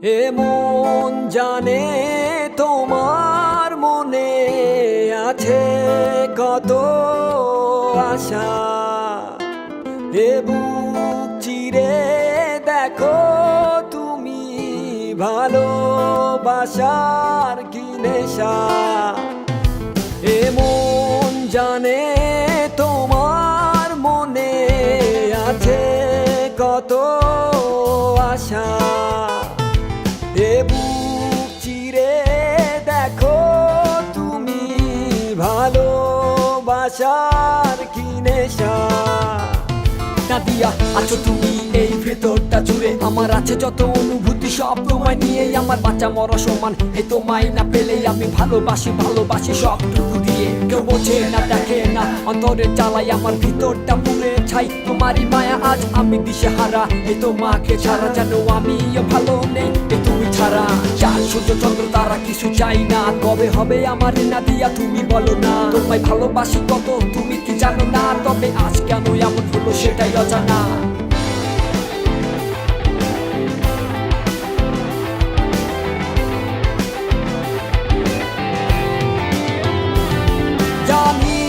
এ মন জানে তোমার মনে আছে কত আশা। এ বুক চিরে দেখো তুমি ভালোবাসার কি নেশা। এ মন জানে তোমার মনে আছে কত আশা। এ বুক চিরে দেখো তুমি ভালোবাসার কি নেশা। নাদিয়া আছো তুমি এই ভেতরটা জুড়ে, আমার আছে যত অনুভূতি সব তোমায় নিয়ে। আমার বাচ্চা মরা সমান, এই তোমায় না পেলে আমি ভালোবাসি ভালোবাসি সবটুকু দিয়ে। কেউ বোঝে না দেখে না অন্তরে জ্বালাই, আমার ভিতরটা পুড়ে ছাই। তোমারই মায়া আজ আমি দিশেহারা, এই তোমাকে ছাড়া যেন আমিও ভালো নেই এই তুমি ছাড়া। চাঁদ সূর্য চন্দ্র তারা কিছু চাই না, কবে হবে আমার নাদিয়া তুমি বলো না। তোমায় ভালোবাসি কত তুমি কি জানো না, তবে আজ কেন এমন হলো সেটাই অজানা। জানি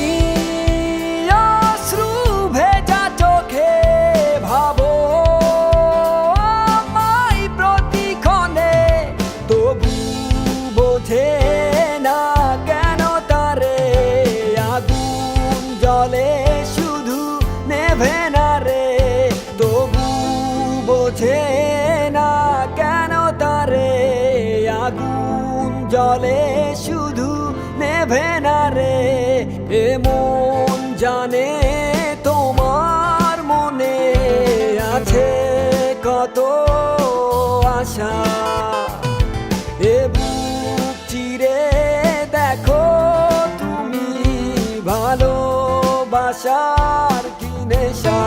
অশ্রু ভেজা চোখে ভাবো আমায় প্রতিক্ষণে, তবু বোঝে না কেন তারে আগুন জলে শুধু নেভে না রে। তবু বোঝে না কেন তারে আগুন জলে শুধু নেভে না রে। এ মন জানে তোমার মনে আছে কত আশা। এ বুক চিরে দেখো তুমি ভালোবাসার কি নেশা।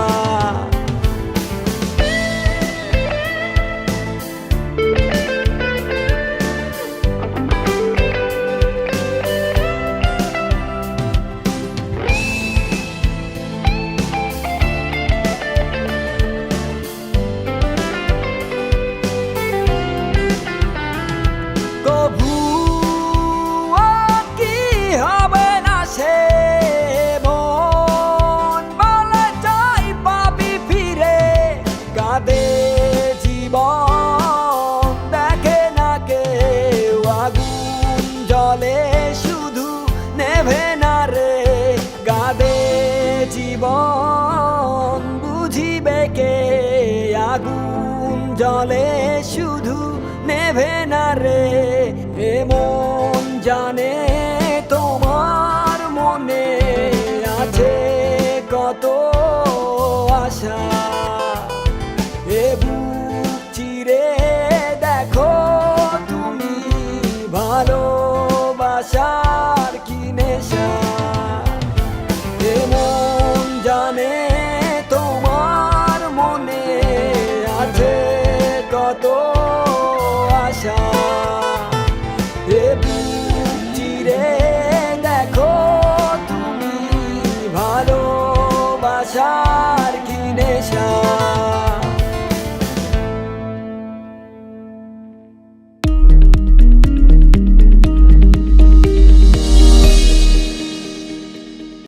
কভু কি হবে না সে মন বলে চাই পাবি ফিরে। কাঁদে জীবন দেখে না কেউ আগুন জলে শুধু নেভে না রে। কাঁদে জীবন বুঝিবে কে আগুন জলে শুধু নেভে না রে। এ মন জানে তোমার মনে আছে কত আশা। এ বুক চিরে দেখো তুমি ভালোবাসার কি নেশা। এ মন জানে তোমার মনে আছে কত আশা। এ বুক চিরে দেখো তুমি ভালোবাসা।